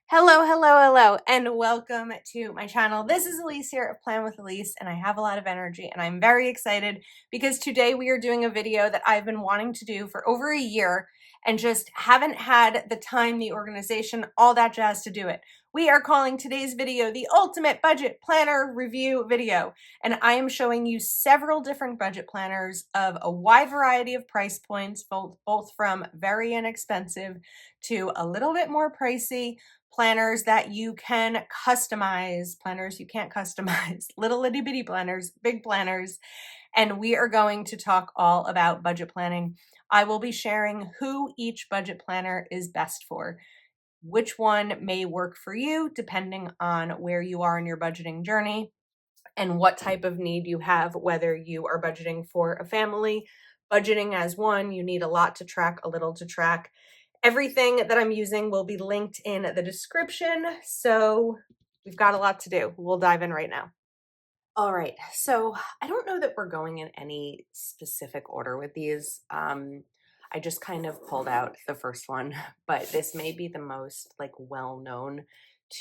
Hello, hello, hello, and welcome to my channel. This is Elise here of Plan with Elise, and I have a lot of energy, and I'm very excited because today we are doing a video that I've been wanting to do for over a year and just haven't had the time, the organization, all that jazz to do it. We are calling today's video the Ultimate Budget Planner Review video, and I am showing you several different budget planners of a wide variety of price points, both from very inexpensive to a little bit more pricey, planners that you can customize, planners you can't customize, little itty bitty planners, big planners, and we are going to talk all about budget planning. I will be sharing who each budget planner is best for. Which one may work for you depending on where you are in your budgeting journey and what type of need you have, whether you are budgeting for a family, budgeting as one, you need a lot to track, a little to track. Everything that I'm using will be linked in the description, so we've got a lot to do. We'll dive in right now. All right, so I don't know that we're going in any specific order with these. I just kind of pulled out the first one, but this may be the most well-known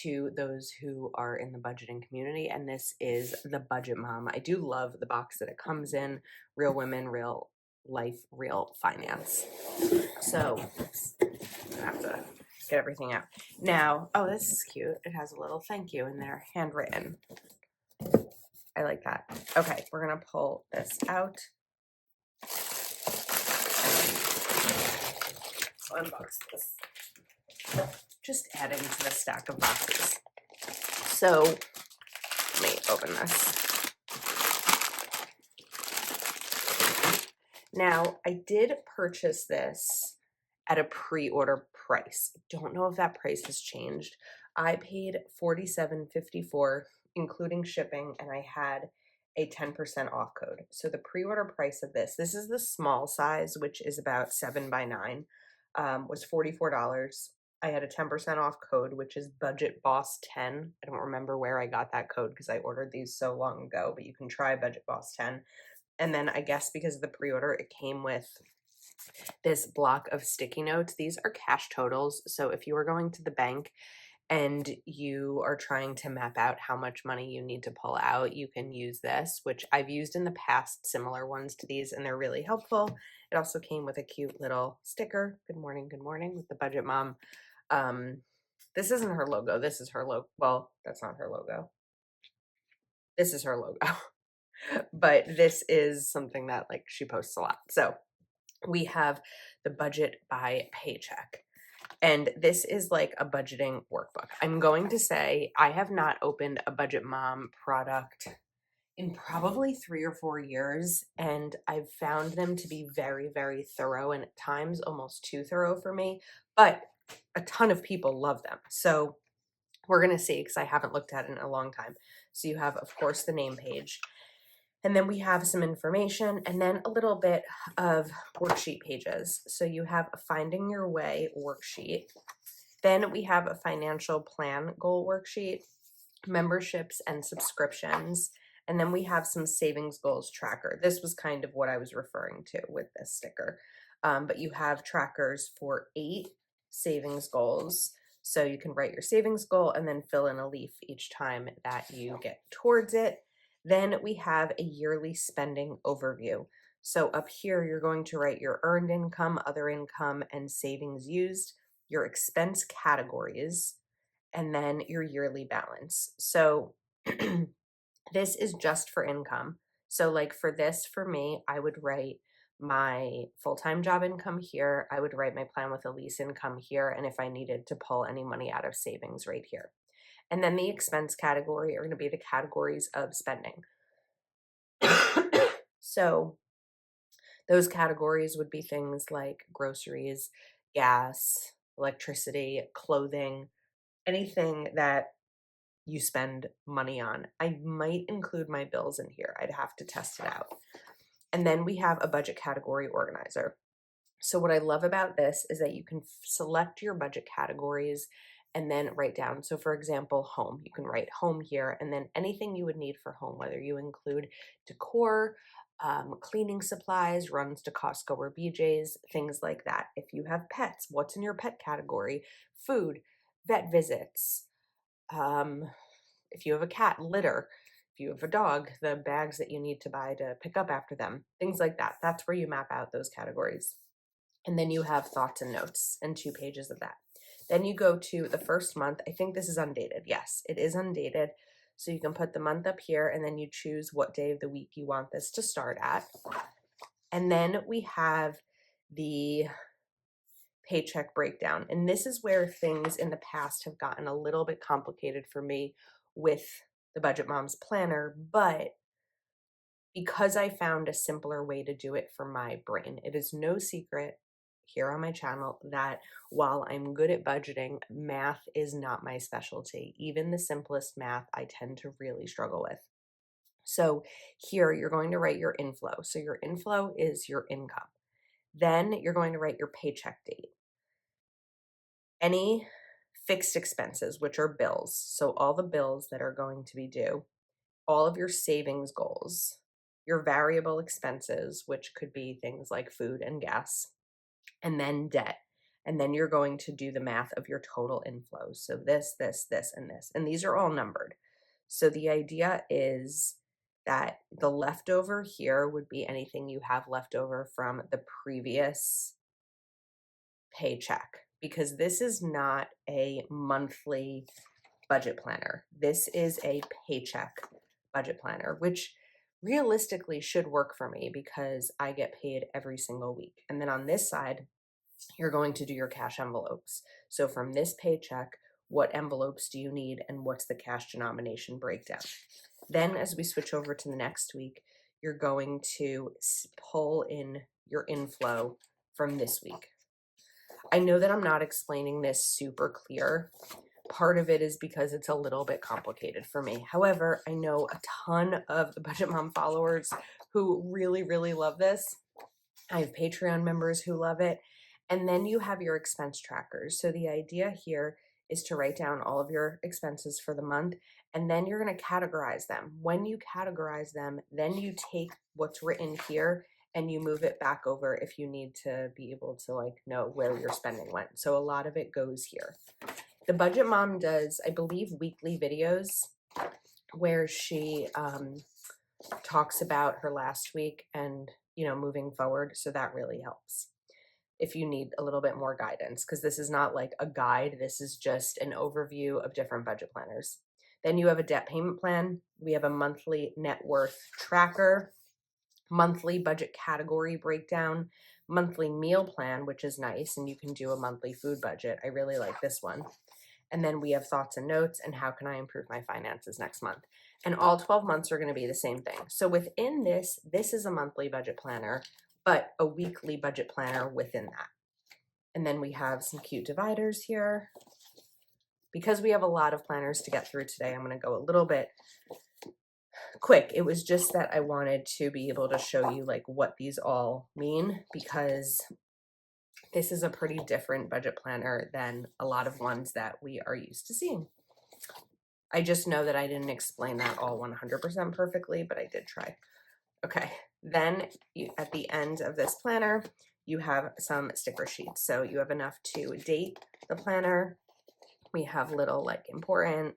to those who are in the budgeting community, and this is the Budget Mom. I do love the box that it comes in, Real Women, Real Life, Real Finance. So I have to get everything out. Now, oh, this is cute. It has a little thank you in there, handwritten. I like that. Okay, we're gonna pull this out. So unbox this. Just adding to the stack of boxes. So let me open this. Now, I did purchase this at a pre-order price. Don't know if that price has changed. I paid $47.54, including shipping, and I had a 10% off code. So the pre-order price of this is the small size, which is about 7 by 9, was $44. I had a 10% off code, which is Budget Boss 10. I don't remember where I got that code because I ordered these so long ago, but you can try Budget Boss 10. And then I guess because of the pre-order, it came with this block of sticky notes. These are cash totals. So if you are going to the bank and you are trying to map out how much money you need to pull out, you can use this, which I've used in the past, similar ones to these, and they're really helpful. It also came with a cute little sticker. Good morning, with the Budget Mom. This isn't her logo. This is her logo. Well, that's not her logo. This is her logo. But this is something that she posts a lot. So we have the Budget by Paycheck. And this is like a budgeting workbook. I'm going to say I have not opened a Budget Mom product in probably 3 or 4 years, and I've found them to be very, very thorough, and at times almost too thorough for me, but a ton of people love them. So we're going to see, because I haven't looked at it in a long time. So you have, of course, the name page. And then we have some information and then a little bit of worksheet pages. So you have a Finding Your Way worksheet. Then we have a financial plan goal worksheet, memberships and subscriptions. And then we have some savings goals tracker. This was kind of what I was referring to with this sticker. But you have trackers for 8 savings goals. So you can write your savings goal and then fill in a leaf each time that you get towards it. Then we have a yearly spending overview. So up here, you're going to write your earned income, other income, and savings used, your expense categories, and then your yearly balance. So this is just for income. So for this, for me, I would write my full-time job income here. I would write my Plan with Elise income here. And if I needed to pull any money out of savings, right here. And then the expense category are going to be the categories of spending. So those categories would be things like groceries, gas, electricity, clothing, anything that you spend money on. I might include my bills in here. I'd have to test it out. And then we have a budget category organizer. So what I love about this is that you can select your budget categories and then write down. So for example, home, you can write home here, and then anything you would need for home, whether you include decor, cleaning supplies, runs to Costco or BJ's, things like that. If you have pets, what's in your pet category? Food, vet visits, if you have a cat, litter, if you have a dog, the bags that you need to buy to pick up after them, things like that. That's where you map out those categories. And then you have thoughts and notes and 2 pages of that. Then you go to the first month. I think this is undated. Yes, it is undated. So you can put the month up here and then you choose what day of the week you want this to start at. And then we have the paycheck breakdown. And this is where things in the past have gotten a little bit complicated for me with the Budget Moms planner, but because I found a simpler way to do it for my brain. It is no secret here on my channel that while I'm good at budgeting, math is not my specialty. Even the simplest math I tend to really struggle with. So here you're going to write your inflow. So your inflow is your income. Then you're going to write your paycheck date. Any fixed expenses, which are bills. So all the bills that are going to be due, all of your savings goals, your variable expenses, which could be things like food and gas, and then debt. And then you're going to do the math of your total inflows. So this, and this. And these are all numbered. So the idea is that the leftover here would be anything you have left over from the previous paycheck, because this is not a monthly budget planner. This is a paycheck budget planner, which realistically should work for me because I get paid every single week. And then on this side, you're going to do your cash envelopes. So from this paycheck, what envelopes do you need and what's the cash denomination breakdown? Then as we switch over to the next week, you're going to pull in your inflow from this week. I know that I'm not explaining this super clear. Part of it is because it's a little bit complicated for me. However, I know a ton of the Budget Mom followers who really, really love this. I have Patreon members who love it. And then you have your expense trackers. So the idea here is to write down all of your expenses for the month, and then you're going to categorize them. When you categorize them, then you take what's written here and you move it back over if you need to be able to like know where your spending went. So a lot of it goes here. The Budget Mom does, I believe, weekly videos where she talks about her last week and, moving forward. So that really helps if you need a little bit more guidance, because this is not like a guide. This is just an overview of different budget planners. Then you have a debt payment plan. We have a monthly net worth tracker, monthly budget category breakdown, monthly meal plan, which is nice. And you can do a monthly food budget. I really like this one. And then we have thoughts and notes and how can I improve my finances next month. And all 12 months are going to be the same thing. So within this is a monthly budget planner, but a weekly budget planner within that. And then we have some cute dividers here. Because we have a lot of planners to get through today, I'm going to go a little bit quick. It was just that I wanted to be able to show you like what these all mean, because this is a pretty different budget planner than a lot of ones that we are used to seeing. I just know that I didn't explain that all 100% perfectly, but I did try. Okay, then at the end of this planner, you have some sticker sheets. So you have enough to date the planner. We have little like important.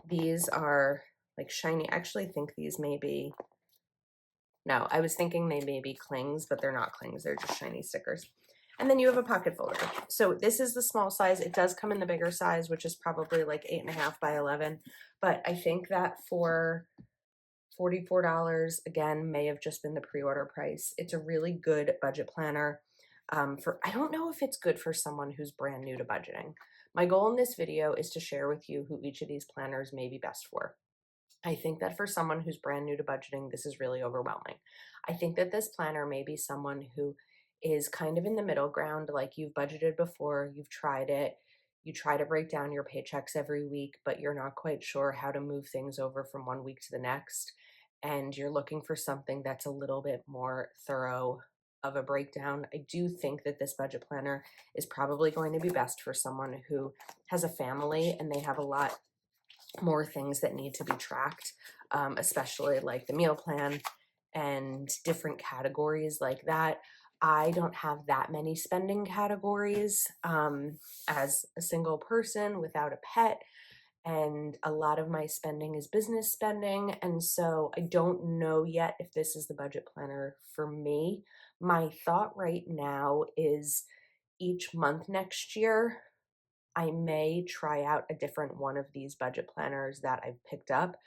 These are like shiny. I actually think these may be, no, I was thinking they may be clings, but they're not clings. They're just shiny stickers. And then you have a pocket folder. So this is the small size. It does come in the bigger size, which is probably like 8.5 by 11. But I think that for $44, again, may have just been the pre-order price. It's a really good budget planner. I don't know if it's good for someone who's brand new to budgeting. My goal in this video is to share with you who each of these planners may be best for. I think that for someone who's brand new to budgeting, this is really overwhelming. I think that this planner may be someone who is kind of in the middle ground, like you've budgeted before, you've tried it, you try to break down your paychecks every week, but you're not quite sure how to move things over from one week to the next, and you're looking for something that's a little bit more thorough of a breakdown. I do think that this budget planner is probably going to be best for someone who has a family and they have a lot more things that need to be tracked, especially like the meal plan and different categories like that. I don't have that many spending categories as a single person without a pet. And a lot of my spending is business spending. And so I don't know yet if this is the budget planner for me. My thought right now is each month next year, I may try out a different one of these budget planners that I've picked up.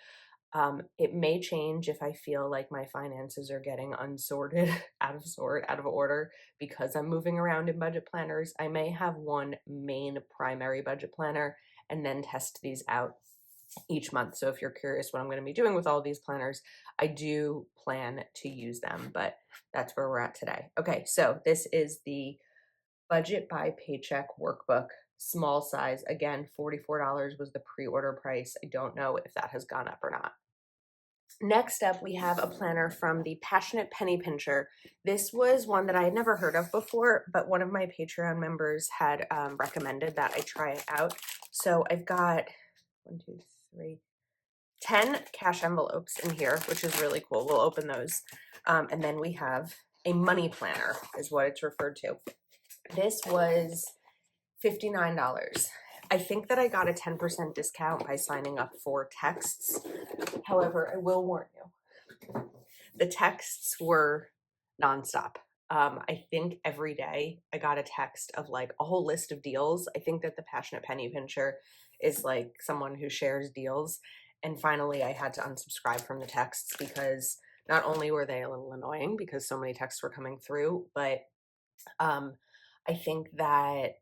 It may change if I feel like my finances are getting unsorted, out of order, because I'm moving around in budget planners. I may have one main primary budget planner and then test these out each month. So if you're curious what I'm going to be doing with all these planners, I do plan to use them, but that's where we're at today. Okay, so this is the Budget by Paycheck workbook, small size. Again, $44 was the pre-order price. I don't know if that has gone up or not. Next up, we have a planner from the Passionate Penny Pincher. This was one that I had never heard of before, but one of my Patreon members had recommended that I try it out. So I've got 1, 2, 3, 10 cash envelopes in here, which is really cool. We'll open those. And then we have a money planner is what it's referred to. This was $59. I think that I got a 10% discount by signing up for texts. However, I will warn you, the texts were nonstop. I think every day I got a text of like a whole list of deals. I think that the Passionate Penny Pincher is like someone who shares deals. And finally, I had to unsubscribe from the texts because not only were they a little annoying because so many texts were coming through, but I think that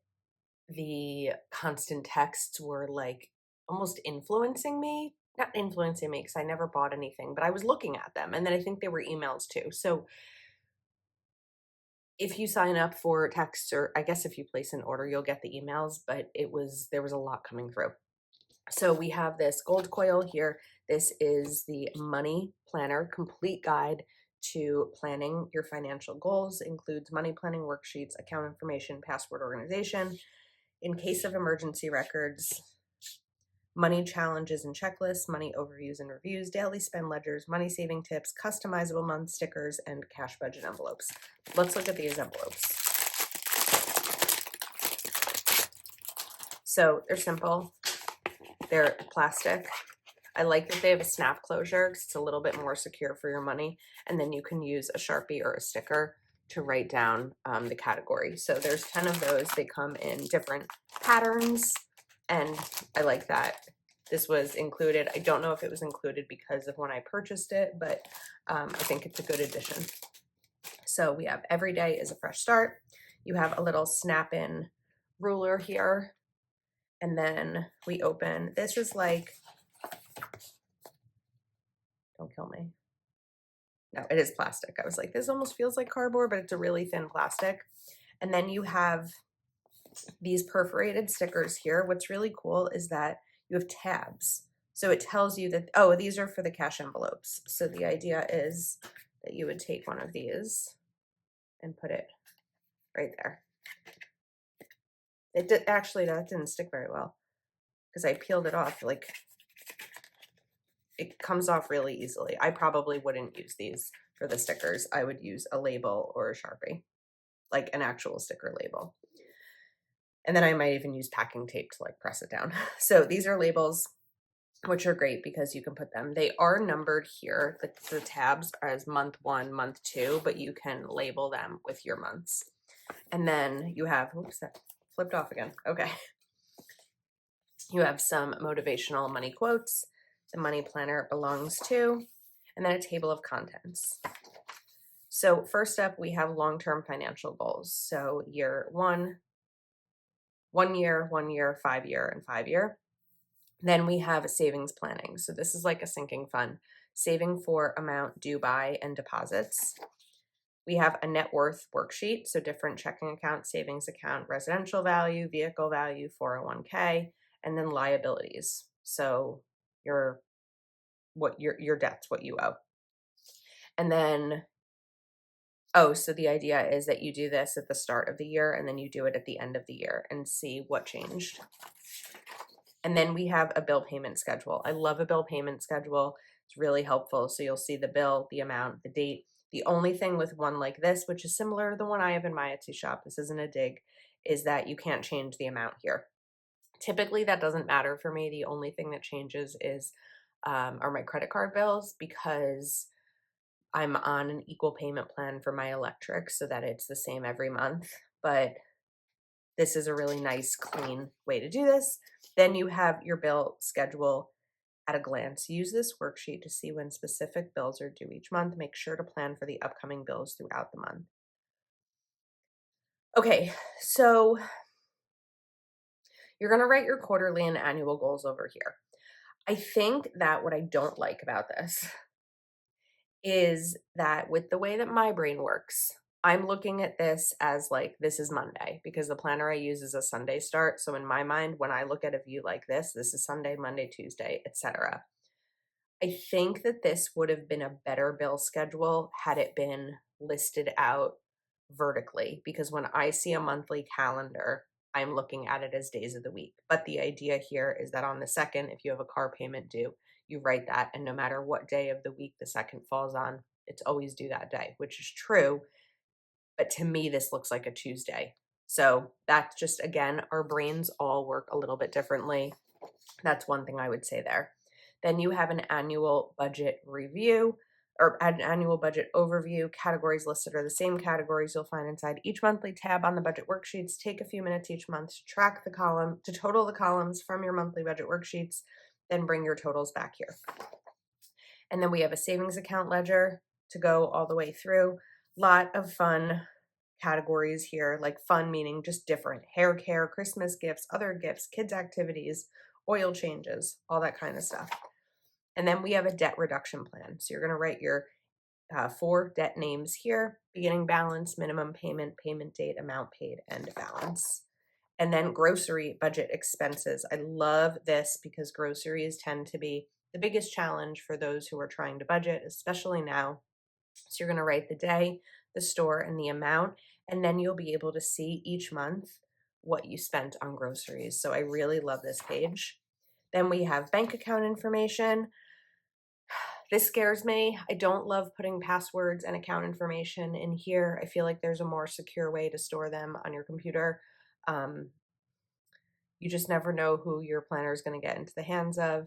the constant texts were like almost influencing me. Not influencing me because I never bought anything, but I was looking at them. And then I think they were emails too. So if you sign up for texts, or I guess if you place an order, you'll get the emails, but there was a lot coming through. So we have this gold coil here. This is the Money Planner Complete Guide to Planning Your Financial Goals. Includes money planning worksheets, account information, password organization, in case of emergency records, money challenges and checklists, money overviews and reviews, daily spend ledgers, money saving tips, customizable month stickers, and cash budget envelopes. Let's look at these envelopes. So they're simple. They're plastic. I like that they have a snap closure because it's a little bit more secure for your money. And then you can use a Sharpie or a sticker to write down the category. So there's 10 of those. They come in different patterns, and I like that this was included. I don't know if it was included because of when I purchased it, but I think it's a good addition. So we have every day is a fresh start. You have a little snap-in ruler here. And then we open, this is like, don't kill me. No, it is plastic. I was like, this almost feels like cardboard, but it's a really thin plastic. And then you have these perforated stickers here. What's really cool is that you have tabs. So it tells you that, oh, these are for the cash envelopes. So the idea is that you would take one of these and put it right there. It did, actually, that didn't stick very well because I peeled it off. Like, it comes off really easily. I probably wouldn't use these for the stickers. I would use a label or a Sharpie, like an actual sticker label. And then I might even use packing tape to like press it down. So these are labels, which are great because you can put them. They are numbered here. The tabs are as month 1, month 2, but you can label them with your months. And then you have, oops, that flipped off again. Okay. You have some motivational money quotes. The money planner belongs to, and then a table of contents. So first up, we have long-term financial goals. So year 1 year, 1 year, 5 year, and 5 year. Then we have savings planning. So this is like a sinking fund, saving for amount due by and deposits. We have a net worth worksheet. So different checking account, savings account, residential value, vehicle value, 401k, and then liabilities. So your debts, what you owe. And then, so the idea is that you do this at the start of the year and then you do it at the end of the year and see what changed. And then we have a bill payment schedule. I love a bill payment schedule. It's really helpful. So you'll see the bill, the amount, the date. The only thing with one like this, which is similar to the one I have in my Etsy shop, this isn't a dig, is that you can't change the amount here. Typically, that doesn't matter for me. The only thing that changes is are my credit card bills, because I'm on an equal payment plan for my electric so that it's the same every month. But this is a really nice, clean way to do this. Then you have your bill schedule at a glance. Use this worksheet to see when specific bills are due each month. Make sure to plan for the upcoming bills throughout the month. Okay, so you're going to write your quarterly and annual goals over here. I think that what I don't like about this is that with the way that my brain works, I'm looking at this as like, this is Monday, because the planner I use is a Sunday start. So in my mind, when I look at a view like this is Sunday, Monday, Tuesday, etc. I think that this would have been a better bill schedule had it been listed out vertically, because when I see a monthly calendar, I'm looking at it as days of the week. But the idea here is that on the second, if you have a car payment due, you write that, and no matter what day of the week the second falls on, it's always due that day, which is true. But to me, this looks like a Tuesday. So that's just, again, our brains all work a little bit differently. That's one thing I would say there. Then you have an annual budget review, or an annual budget overview. Categories listed are the same categories you'll find inside each monthly tab on the budget worksheets. Take a few minutes each month to track the column, to total the columns from your monthly budget worksheets, then bring your totals back here. And then we have a savings account ledger to go all the way through. Lot of fun categories here, like fun meaning just different: hair care, Christmas gifts, other gifts, kids activities, oil changes, all that kind of stuff. And then we have a debt reduction plan. So you're going to write your 4 debt names here: beginning balance, minimum payment, payment date, amount paid, and balance. And then grocery budget expenses. I love this because groceries tend to be the biggest challenge for those who are trying to budget, especially now. So you're going to write the day, the store, and the amount, and then you'll be able to see each month what you spent on groceries. So I really love this page. Then we have bank account information. This scares me. I don't love putting passwords and account information in here. I feel like there's a more secure way to store them on your computer. You just never know who your planner is going to get into the hands of.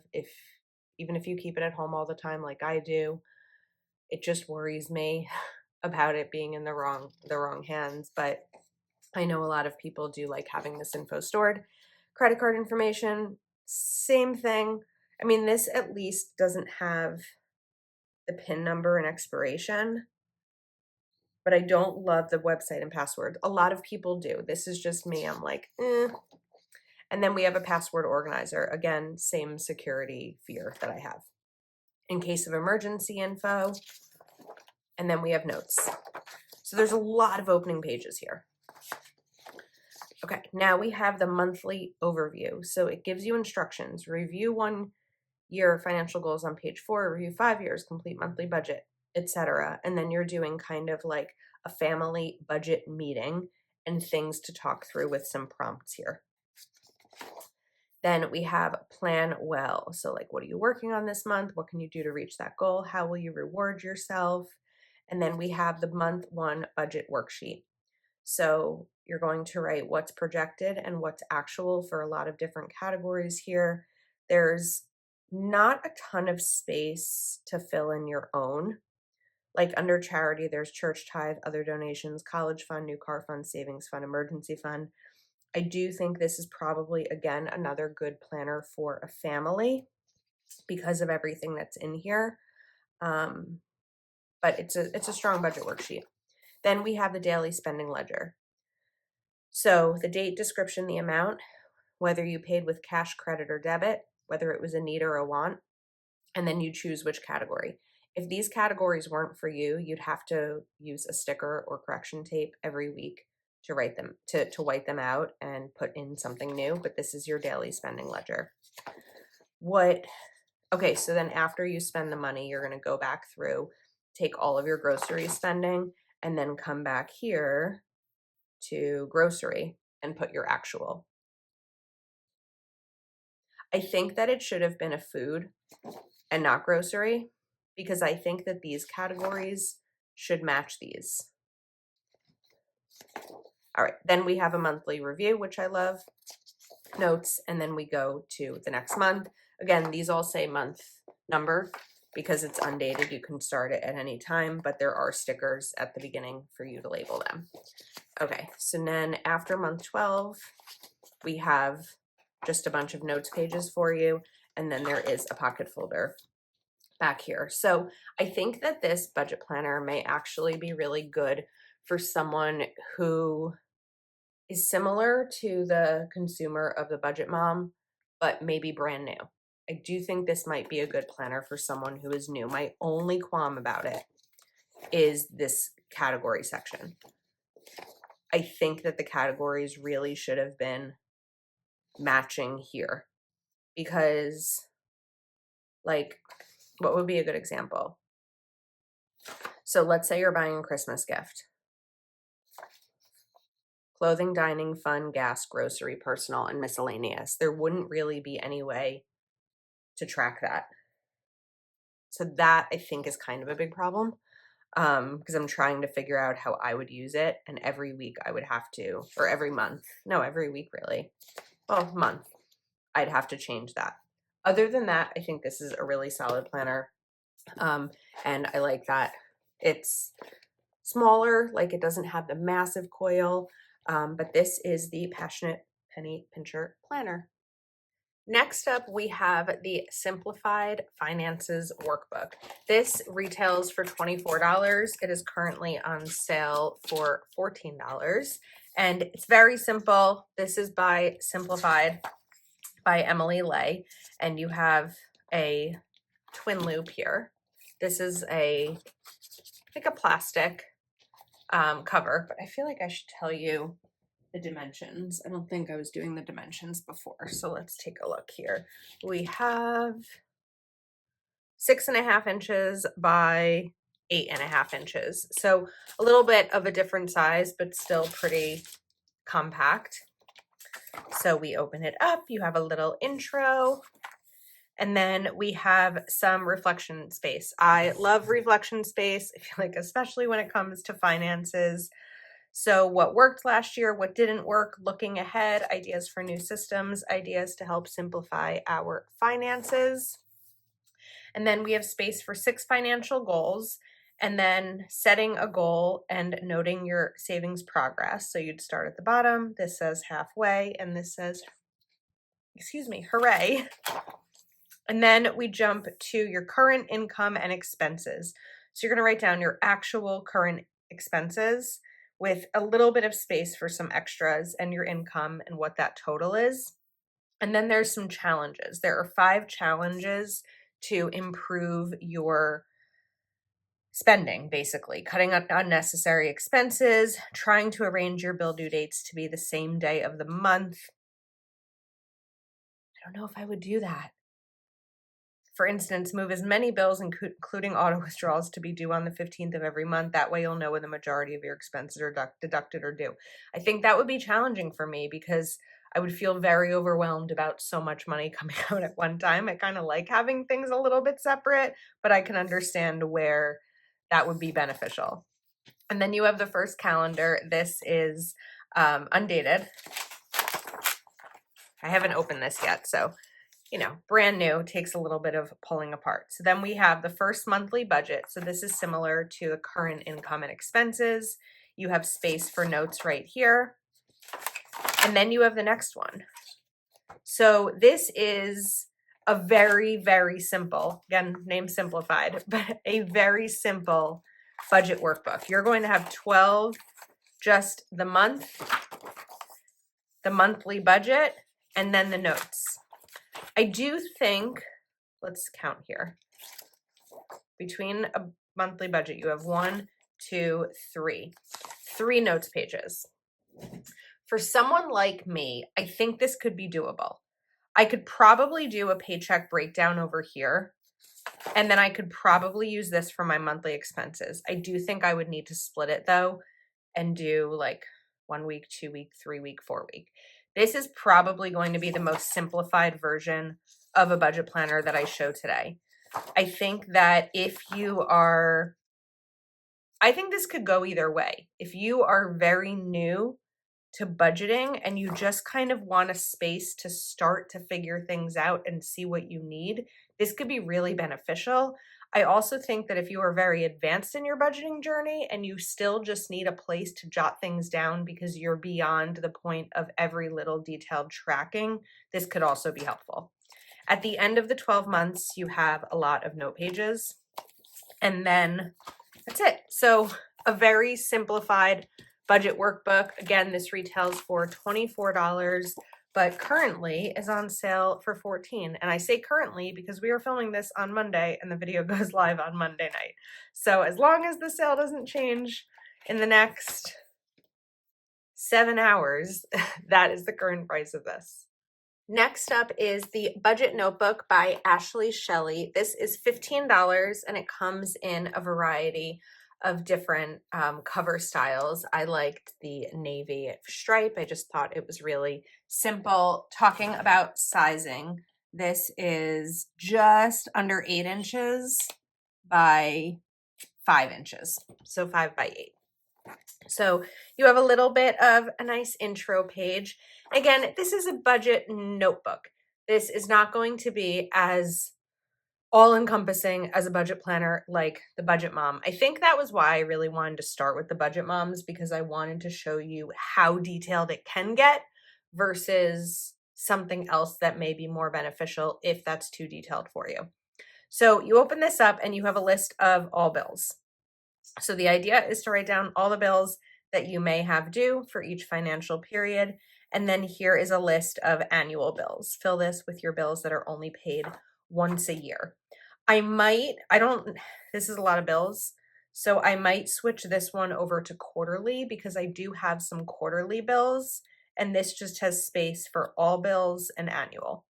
Even if you keep it at home all the time like I do, it just worries me about it being in the wrong hands. But I know a lot of people do like having this info stored. Credit card information, same thing. I mean, this at least doesn't have the PIN number and expiration, but I don't love the website and password. A lot of people do. This is just me. I'm like, eh. And then we have a password organizer. Again, same security fear that I have. In case of emergency info. And then we have notes. So there's a lot of opening pages here. Okay, now we have the monthly overview. So it gives you instructions. Review 1 year financial goals on page 4, review 5 years, complete monthly budget, etc. And then you're doing kind of like a family budget meeting and things to talk through with some prompts here. Then we have plan well. So like, what are you working on this month? What can you do to reach that goal? How will you reward yourself? And then we have the month 1 budget worksheet. So you're going to write what's projected and what's actual for a lot of different categories here. There's not a ton of space to fill in your own. Like under charity, there's church tithe, other donations, college fund, new car fund, savings fund, emergency fund. I do think this is probably, again, another good planner for a family because of everything that's in here. But it's a strong budget worksheet. Then we have the daily spending ledger. So the date, description, the amount, whether you paid with cash, credit, or debit, whether it was a need or a want, and then you choose which category. If these categories weren't for you, you'd have to use a sticker or correction tape every week to write them, to white them out and put in something new, but this is your daily spending ledger. Okay, so then after you spend the money, you're going to go back through, take all of your grocery spending, and then come back here to grocery and put your actual. I think that it should have been a food and not grocery, because I think that these categories should match these. All right, then we have a monthly review, which I love, notes, and then we go to the next month. Again, these all say month number because it's undated. You can start it at any time, but there are stickers at the beginning for you to label them. Okay, so then after month 12, we have just a bunch of notes pages for you, and then there is a pocket folder back here. So I think that this budget planner may actually be really good for someone who is similar to the consumer of the Budget Mom, but maybe brand new. I do think this might be a good planner for someone who is new. My only qualm about it is this category section. I think that the categories really should have been matching here because, like, what would be a good example? So let's say you're buying a Christmas gift. Clothing, dining, fun, gas, grocery, personal, and miscellaneous. There wouldn't really be any way to track that. So that I think is kind of a big problem because I'm trying to figure out how I would use it. And every week I would have to, or every month, no, every week really, well, month, I'd have to change that. Other than that, I think this is a really solid planner. And I like that it's smaller, like it doesn't have the massive coil, but this is the Passionate Penny Pincher Planner. Next up, we have the Simplified Finances Workbook. This retails for $24. It is currently on sale for $14. And it's very simple. This is by Simplified by Emily Lay. And you have a twin loop here. This is like a plastic cover, but I feel like I should tell you the dimensions. I don't think I was doing the dimensions before, so let's take a look here. We have 6.5 inches by 8.5 inches, so a little bit of a different size, but still pretty compact. So we open it up, you have a little intro, and then we have some reflection space. I love reflection space, I feel like, especially when it comes to finances. So what worked last year, what didn't work, looking ahead, ideas for new systems, ideas to help simplify our finances. And then we have space for 6 financial goals, and then setting a goal and noting your savings progress. So you'd start at the bottom. This says halfway, and this says, hooray. And then we jump to your current income and expenses. So you're going to write down your actual current expenses with a little bit of space for some extras and your income and what that total is. And then there's some challenges. There are 5 challenges to improve your spending, basically. Cutting out unnecessary expenses, trying to arrange your bill due dates to be the same day of the month. I don't know if I would do that. For instance, move as many bills, including auto withdrawals, to be due on the 15th of every month. That way you'll know when the majority of your expenses are deducted or due. I think that would be challenging for me because I would feel very overwhelmed about so much money coming out at one time. I kind of like having things a little bit separate, but I can understand where that would be beneficial. And then you have the first calendar. This is undated. I haven't opened this yet, so brand new, takes a little bit of pulling apart. So then we have the first monthly budget. So this is similar to the current income and expenses. You have space for notes right here. And then you have the next one. So this is a very, very simple, again, name Simplified, but a very simple budget workbook. You're going to have 12, just the month, the monthly budget, and then the notes. I do think, let's count here. Between a monthly budget, you have 1, 2, 3. 3 notes pages. For someone like me, I think this could be doable. I could probably do a paycheck breakdown over here, and then I could probably use this for my monthly expenses. I do think I would need to split it though and do like 1 week, 2 week, 3 week, 4 week. This is probably going to be the most simplified version of a budget planner that I show today. I think that if you are I think this could go either way. If you are very new to budgeting and you just kind of want a space to start to figure things out and see what you need, this could be really beneficial. I also think that if you are very advanced in your budgeting journey and you still just need a place to jot things down because you're beyond the point of every little detailed tracking, this could also be helpful. At the end of the 12 months, you have a lot of note pages, and then that's it. So a very simplified budget workbook. Again, this retails for $24, but currently is on sale for $14. And I say currently because we are filming this on Monday and the video goes live on Monday night. So as long as the sale doesn't change in the next 7 hours, that is the current price of this. Next up is the Budget Notebook by Shelly. This is $15 and it comes in a variety of different cover styles. I liked the navy stripe. I just thought it was really simple. Talking about sizing, this is just under 8 inches by 5 inches. So 5 by 8. So you have a little bit of a nice intro page. Again, this is a budget notebook. This is not going to be as all-encompassing as a budget planner like the Budget Mom. I think that was why I really wanted to start with the Budget Moms, because I wanted to show you how detailed it can get versus something else that may be more beneficial if that's too detailed for you. So you open this up and you have a list of all bills. So the idea is to write down all the bills that you may have due for each financial period. And then here is a list of annual bills. Fill this with your bills that are only paid once a year. This is a lot of bills. So I might switch this one over to quarterly because I do have some quarterly bills. And this just has space for all bills and annual.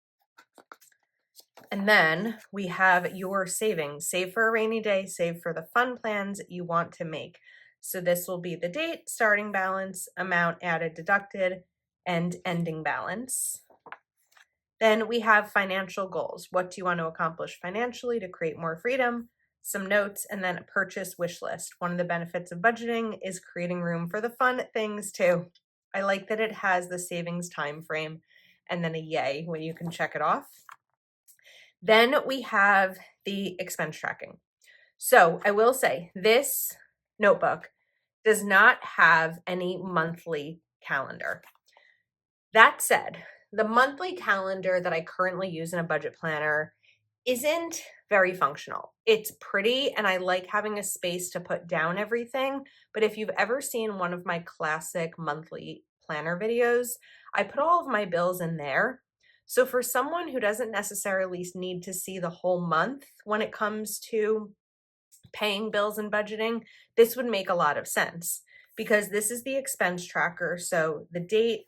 And then we have your savings. Save for a rainy day, save for the fun plans you want to make. So this will be the date, starting balance, amount added, deducted, and ending balance. Then we have financial goals. What do you want to accomplish financially to create more freedom? Some notes, and then a purchase wish list. One of the benefits of budgeting is creating room for the fun things too. I like that it has the savings time frame and then a yay when you can check it off. Then we have the expense tracking. So I will say this notebook does not have any monthly calendar. That said, the monthly calendar that I currently use in a budget planner isn't very functional. It's pretty and I like having a space to put down everything. But if you've ever seen one of my classic monthly planner videos, I put all of my bills in there. So for someone who doesn't necessarily need to see the whole month when it comes to paying bills and budgeting, this would make a lot of sense because this is the expense tracker. So the date,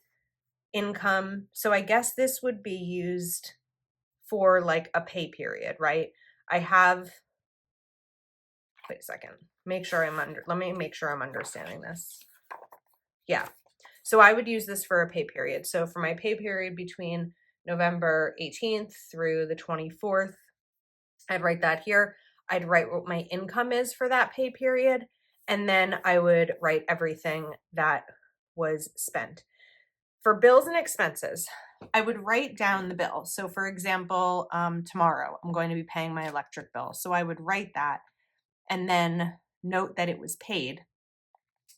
income. So I guess this would be used for like a pay period, right? Wait a second. Let me make sure I'm understanding this. Yeah. So I would use this for a pay period. So for my pay period between November 18th through the 24th, I'd write that here. I'd write what my income is for that pay period. And then I would write everything that was spent. For bills and expenses, I would write down the bill. So for example, tomorrow I'm going to be paying my electric bill. So I would write that and then note that it was paid.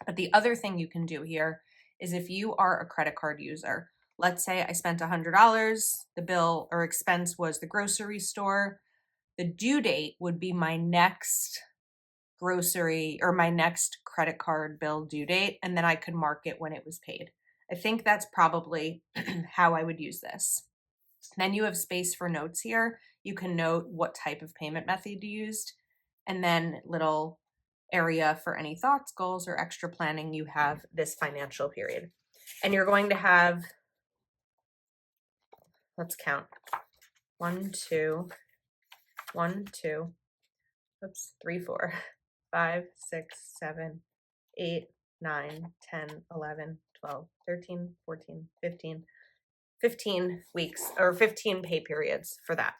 But the other thing you can do here is if you are a credit card user, let's say I spent $100, the bill or expense was the grocery store, the due date would be my next grocery or my next credit card bill due date, and then I could mark it when it was paid. I think that's probably how I would use this. Then you have space for notes here. You can note what type of payment method you used, and then little area for any thoughts, goals, or extra planning. You have this financial period. And you're going to have, let's count, 1, 2, 3, 4, 5, 6, 7, 8, 9, 10, 11, 12, 13, 14, 15 weeks or 15 pay periods for that.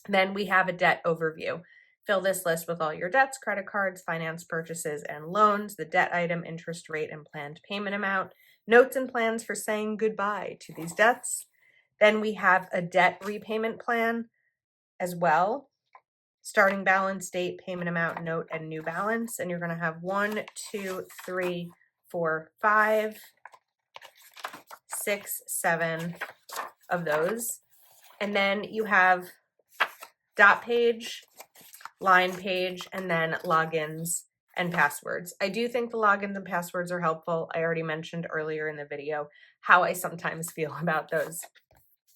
Then we have a debt overview. Fill this list with all your debts, credit cards, finance purchases, and loans, the debt item, interest rate, and planned payment amount, notes and plans for saying goodbye to these debts. Then we have a debt repayment plan as well. Starting balance, date, payment amount, note, and new balance. And you're going to have 1, 2, 3, 4, 5, 6, 7 of those. And then you have dot page, line page, and then logins and passwords. I do think the logins and passwords are helpful. I already mentioned earlier in the video how I sometimes feel about those.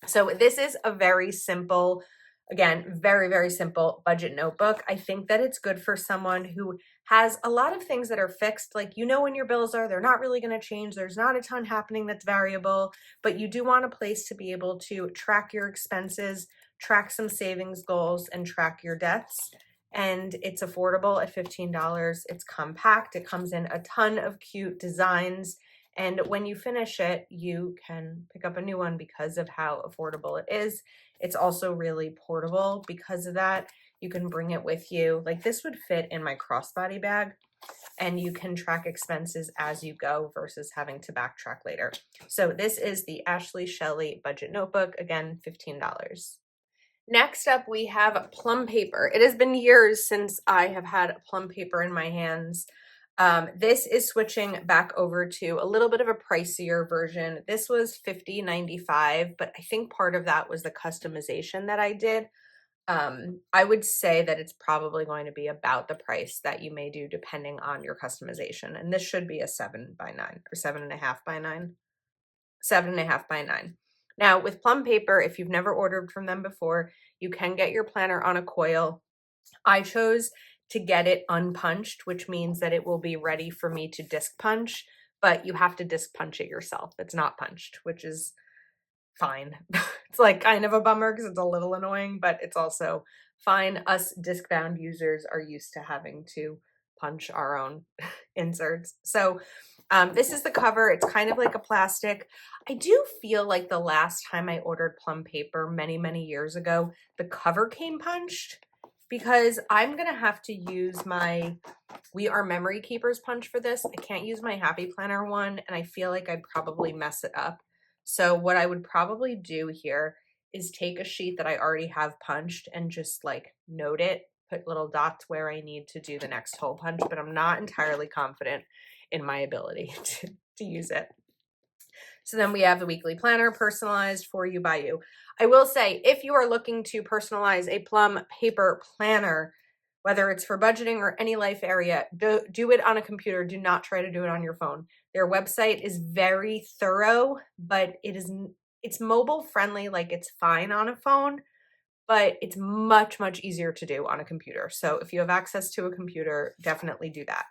So this is a very simple, again, very, very simple budget notebook. I think that it's good for someone who has a lot of things that are fixed, like you know when your bills are, they're not really going to change. There's not a ton happening that's variable, but you do want a place to be able to track your expenses, track some savings goals, and track your debts. And it's affordable at $15. It's compact. It comes in a ton of cute designs. And when you finish it, you can pick up a new one because of how affordable it is. It's also really portable because of that. You can bring it with you. Like this would fit in my crossbody bag, and you can track expenses as you go versus having to backtrack later. So this is the Ashley Shelly Budget Notebook. Again, $15. Next up, we have Plum paper. It has been years since I have had Plum paper in my hands. This is switching back over to a little bit of a pricier version. This was $50.95, but I think part of that was the customization that I did. I would say that it's probably going to be about the price that you may do depending on your customization. And this should be a 7x9 or 7.5x9. 7.5x9. Now with Plum paper, if you've never ordered from them before, you can get your planner on a coil. I chose to get it unpunched, which means that it will be ready for me to disc punch, but you have to disc punch it yourself. It's not punched, which is fine. It's like kind of a bummer because it's a little annoying, but it's also fine. Us disc bound users are used to having to punch our own inserts. So this is the cover. It's kind of like a plastic. I do feel like the last time I ordered Plum paper many, many years ago, the cover came punched, because I'm going to have to use my We Are Memory Keepers punch for this. I can't use my Happy Planner one, and I feel like I'd probably mess it up. So what I would probably do here is take a sheet that I already have punched and just like note it, put little dots where I need to do the next hole punch, but I'm not entirely confident in my ability to use it. So then we have the weekly planner, personalized for you by you. I will say, if you are looking to personalize a Plum paper planner, whether it's for budgeting or any life area, do it on a computer. Do not try to do it on your phone. Their website is very thorough, but it's mobile friendly. Like it's fine on a phone, but it's much, much easier to do on a computer. So if you have access to a computer, definitely do that.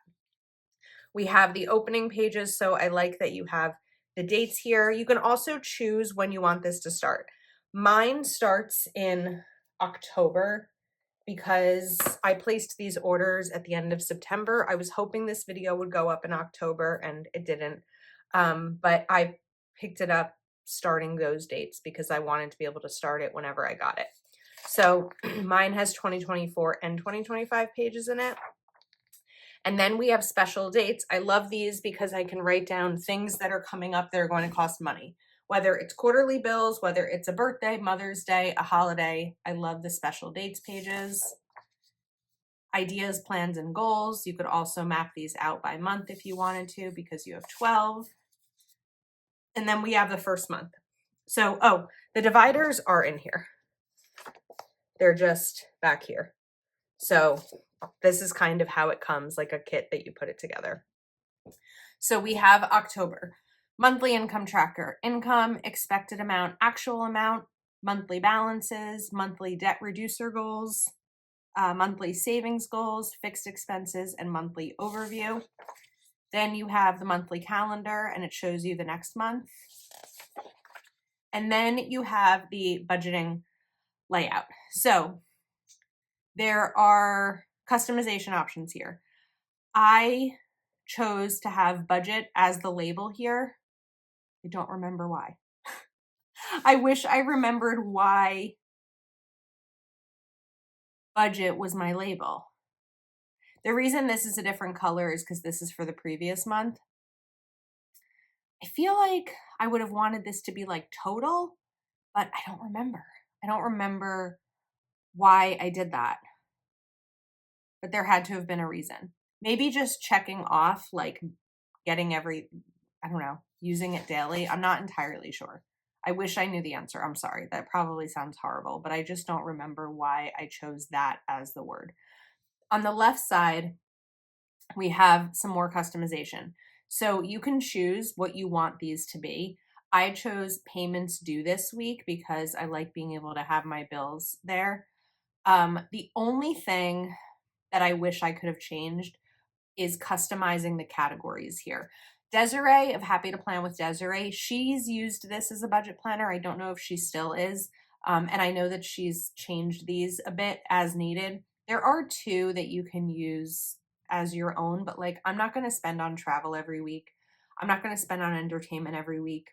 We have the opening pages. So I like that you have the dates here. You can also choose when you want this to start. Mine starts in October because I placed these orders at the end of September. I was hoping this video would go up in October and it didn't. But I picked it up starting those dates because I wanted to be able to start it whenever I got it. So mine has 2024 and 2025 pages in it. And then we have special dates. I love these because I can write down things that are coming up that are going to cost money, whether it's quarterly bills, whether it's a birthday, Mother's Day, a holiday. I love the special dates pages. Ideas, plans, and goals. You could also map these out by month if you wanted to because you have 12. And then we have the first month. So, oh, the dividers are in here. They're just back here. So this is kind of how it comes, like a kit that you put it together. So we have October, monthly income tracker, income, expected amount, actual amount, monthly balances, monthly debt reducer goals, monthly savings goals, fixed expenses, and monthly overview. Then you have the monthly calendar, and it shows you the next month. And then you have the budgeting layout. So there are customization options here. I chose to have budget as the label here. I don't remember why. I wish I remembered why budget was my label. The reason this is a different color is because this is for the previous month. I feel like I would have wanted this to be like total, but I don't remember. I don't remember why I did that, but there had to have been a reason. Maybe just checking off, like getting I don't know, using it daily. I'm not entirely sure. I wish I knew the answer. I'm sorry. That probably sounds horrible, but I just don't remember why I chose that as the word. On the left side, we have some more customization. So you can choose what you want these to be. I chose payments due this week because I like being able to have my bills there. The only thing that I wish I could have changed is customizing the categories here. Desiree of Happy to Plan with Desiree, she's used this as a budget planner. I don't know if she still is. And I know that she's changed these a bit as needed. There are two that you can use as your own, but like, I'm not going to spend on travel every week. I'm not going to spend on entertainment every week.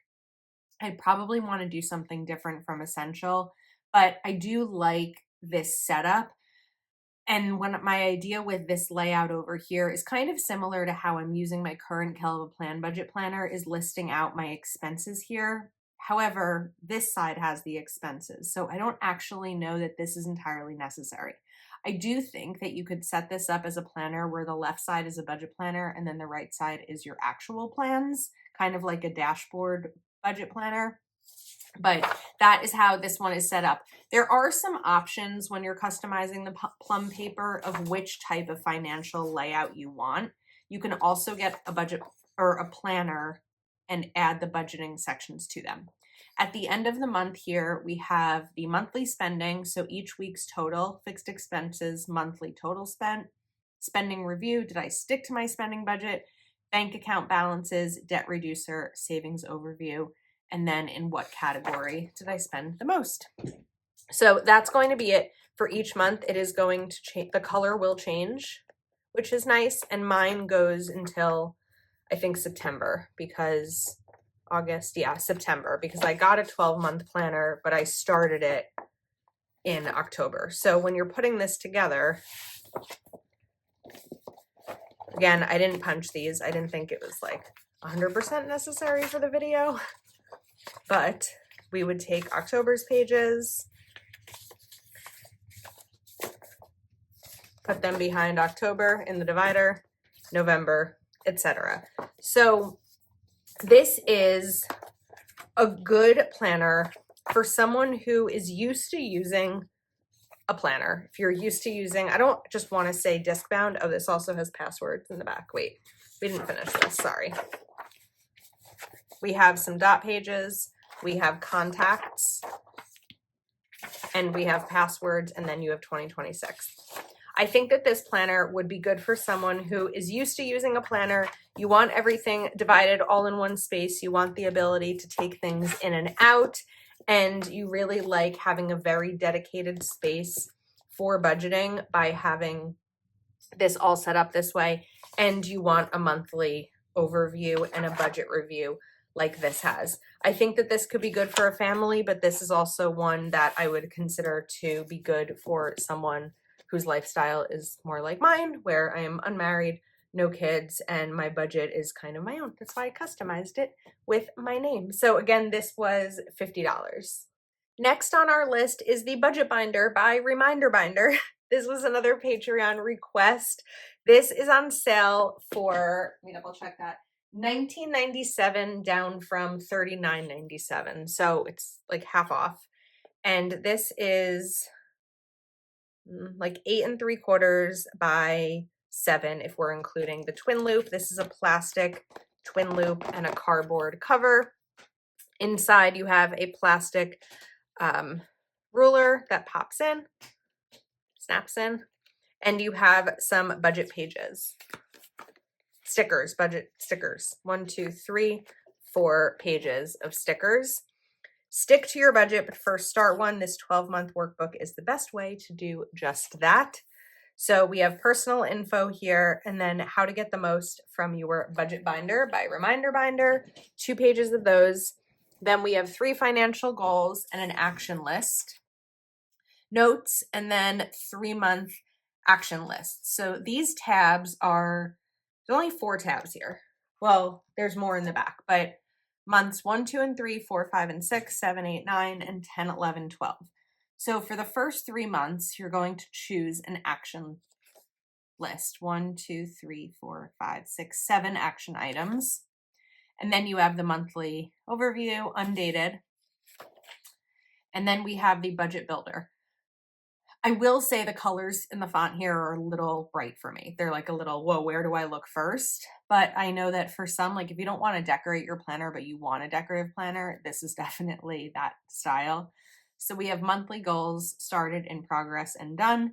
I'd probably want to do something different from Essential, but I do like this setup. And when my idea with this layout over here is kind of similar to how I'm using my current Kelva Plan budget planner, is listing out my expenses here. However, this side has the expenses, so I don't actually know that this is entirely necessary. I do think that you could set this up as a planner where the left side is a budget planner and then the right side is your actual plans, kind of like a dashboard budget planner. But that is how this one is set up. There are some options when you're customizing the Plum paper of which type of financial layout you want. You can also get a budget or a planner and add the budgeting sections to them. At the end of the month here, we have the monthly spending. So each week's total, fixed expenses, monthly total spent, spending review. Did I stick to my spending budget? Bank account balances, debt reducer, savings overview, and then in what category did I spend the most? So that's going to be it for each month. It is going to change. The color will change, which is nice. And mine goes until I think September, because September, because I got a 12-month planner, but I started it in October. So when you're putting this together, again, I didn't punch these. I didn't think it was like 100% necessary for the video. But we would take October's pages, put them behind October in the divider, November, etc. So this is a good planner for someone who is used to using a planner. If you're used to using, I don't just want to say disc bound. Oh, this also has passwords in the back. Wait, we didn't finish this. Sorry. We have some dot pages, we have contacts, and we have passwords, and then you have 2026. I think that this planner would be good for someone who is used to using a planner. You want everything divided all in one space. You want the ability to take things in and out, and you really like having a very dedicated space for budgeting by having this all set up this way, and you want a monthly overview and a budget review like this has. I think that this could be good for a family, but this is also one that I would consider to be good for someone whose lifestyle is more like mine, where I am unmarried, no kids, and my budget is kind of my own. That's why I customized it with my name. So again, this was $50. Next on our list is the budget binder by Reminder Binder. This was another Patreon request. This is on sale for, let me double check that, $19.97 down from $39.97. So it's like half off. And this is like 8 3/4 by 7 if we're including the twin loop. This is a plastic twin loop and a cardboard cover. Inside you have a plastic ruler that pops in, snaps in, and you have some budget pages. Stickers, budget stickers. 1, 2, 3, 4 pages of stickers. Stick to your budget, but first start one. This 12-month workbook is the best way to do just that. So we have personal info here, and then how to get the most from your budget binder by Reminder Binder, 2 pages of those. Then we have 3 financial goals and an action list. notes, and then 3-month action lists. So these tabs are, there's only 4 tabs here. Well, there's more in the back, but months 1, 2, and 3, 4, 5, and 6, 7, 8, 9, and 10, 11, 12. So for the first 3 months, you're going to choose an action list. 1, 2, 3, 4, 5, 6, 7 action items. And then you have the monthly overview, undated. And then we have the budget builder. I will say the colors in the font here are a little bright for me. They're like a little, whoa, where do I look first? But I know that for some, like if you don't want to decorate your planner, but you want a decorative planner, this is definitely that style. So we have monthly goals, started, in progress, and done.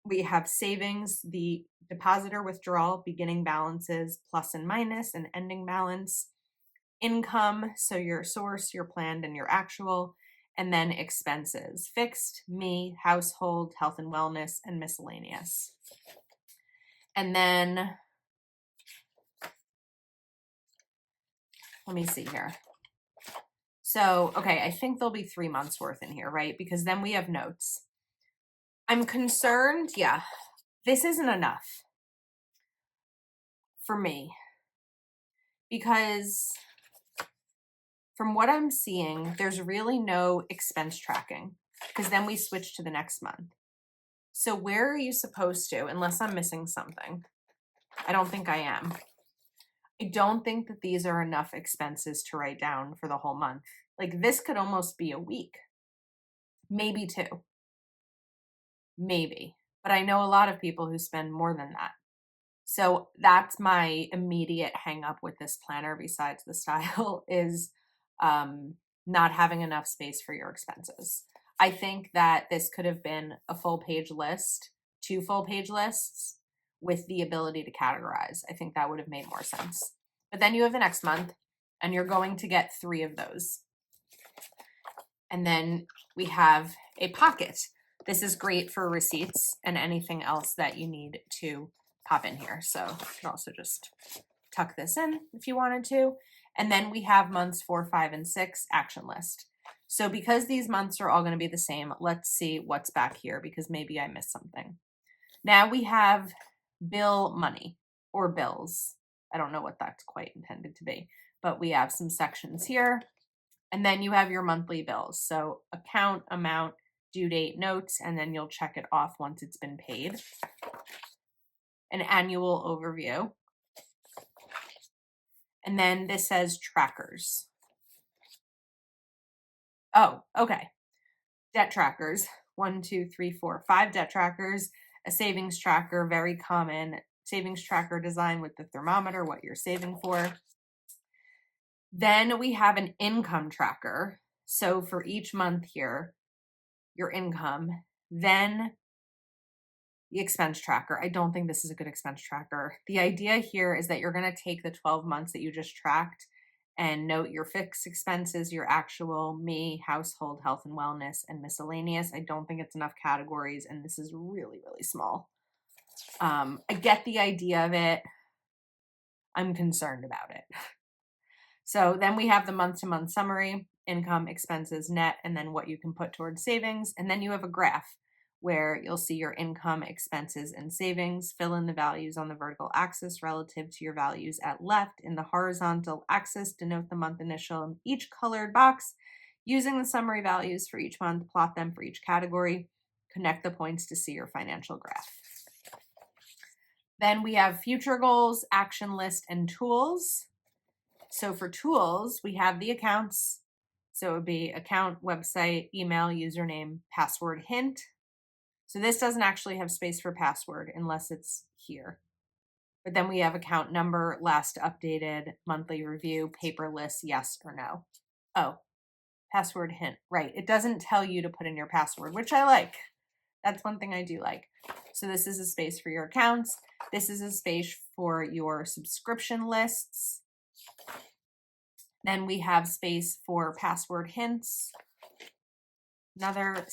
We have savings, the depositor withdrawal, beginning balances, plus and minus, and ending balance. Income, so your source, your planned, and your actual. And then expenses, fixed, me, household, health and wellness, and miscellaneous. And then, let me see here. So, okay, I think there'll be 3 months worth in here, right? Because then we have notes. I'm concerned, yeah, this isn't enough for me. Because from what I'm seeing, there's really no expense tracking, because then we switch to the next month. So where are you supposed to, unless I'm missing something? I don't think I am. I don't think that these are enough expenses to write down for the whole month. Like this could almost be a week, maybe 2, maybe. But I know a lot of people who spend more than that. So that's my immediate hang up with this planner, besides the style, is not having enough space for your expenses. I think that this could have been a full page list, 2 full page lists with the ability to categorize. I think that would have made more sense. But then you have the next month and you're going to get 3 of those. And then we have a pocket. This is great for receipts and anything else that you need to pop in here. So you can also just tuck this in if you wanted to. And then we have months 4, 5, and 6 action list. So because these months are all going to be the same, let's see what's back here, because maybe I missed something. Now we have bill money, or bills. I don't know what that's quite intended to be, but we have some sections here. And then you have your monthly bills. So account, amount, due date, notes, and then you'll check it off once it's been paid. An annual overview. And then this says trackers. Oh, okay. Debt trackers. 1, 2, 3, 4, 5 debt trackers. A savings tracker, very common. Savings tracker design with the thermometer, what you're saving for. Then we have an income tracker. So for each month here, your income. Then the expense tracker. I don't think this is a good expense tracker. The idea here is that you're going to take the 12 months that you just tracked and note your fixed expenses, your actual, me, household, health and wellness, and miscellaneous. I don't think it's enough categories, and this is really, really small. I get the idea of it. I'm concerned about it. So then we have the month-to-month summary, income, expenses, net, and then what you can put towards savings. And then you have a graph where you'll see your income, expenses, and savings. Fill in the values on the vertical axis relative to your values at left. In the horizontal axis, denote the month initial in each colored box. Using the summary values for each month, plot them for each category. Connect the points to see your financial graph. Then we have future goals, action list, and tools. So for tools, we have the accounts. So it would be account, website, email, username, password, hint. So this doesn't actually have space for password unless it's here. But then we have account number, last updated, monthly review, paper list, yes or no. Oh, password hint, right. It doesn't tell you to put in your password, which I like. That's one thing I do like. So this is a space for your accounts. This is a space for your subscription lists. Then we have space for password hints. Another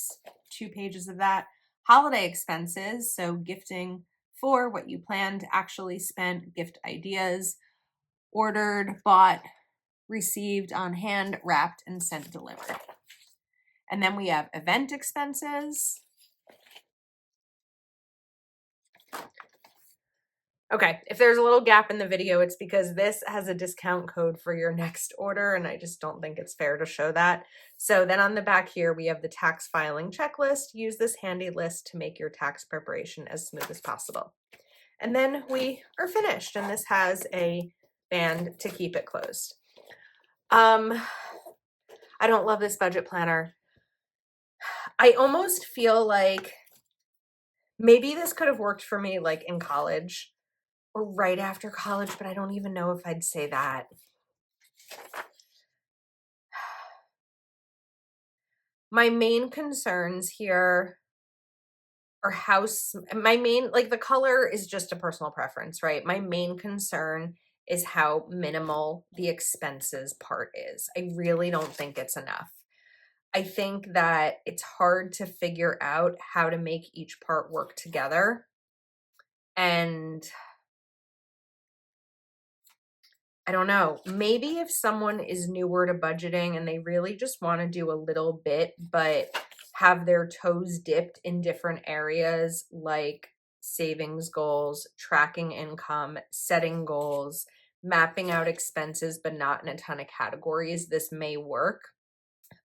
2 pages of that. Holiday expenses, so gifting for what you planned, actually spent, gift ideas, ordered, bought, received, on hand, wrapped, and sent delivered. And then we have event expenses. Okay, if there's a little gap in the video, it's because this has a discount code for your next order, and I just don't think it's fair to show that. So then on the back here, we have the tax filing checklist. Use this handy list to make your tax preparation as smooth as possible. And then we are finished, and this has a band to keep it closed. I don't love this budget planner. I almost feel like maybe this could have worked for me like in college or right after college, but I don't even know if I'd say that. My main concerns here are like the color is just a personal preference, right? My main concern is how minimal the expenses part is. I really don't think it's enough. I think that it's hard to figure out how to make each part work together. And I don't know, maybe if someone is newer to budgeting and they really just want to do a little bit, but have their toes dipped in different areas like savings goals, tracking income, setting goals, mapping out expenses, but not in a ton of categories, this may work.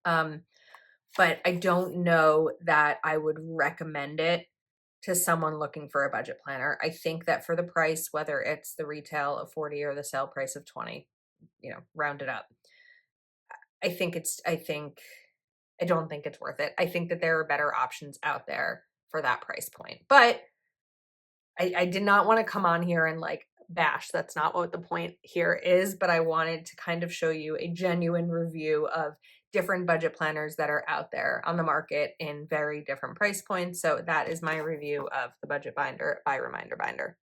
But I don't know that I would recommend it to someone looking for a budget planner. I think that for the price, whether it's the retail of 40 or the sale price of 20, round it up. I don't think it's worth it. I think that there are better options out there for that price point. But I did not want to come on here and like bash. That's not what the point here is, but I wanted to kind of show you a genuine review of different budget planners that are out there on the market in very different price points. So that is my review of the Budget Binder by Reminder Binder.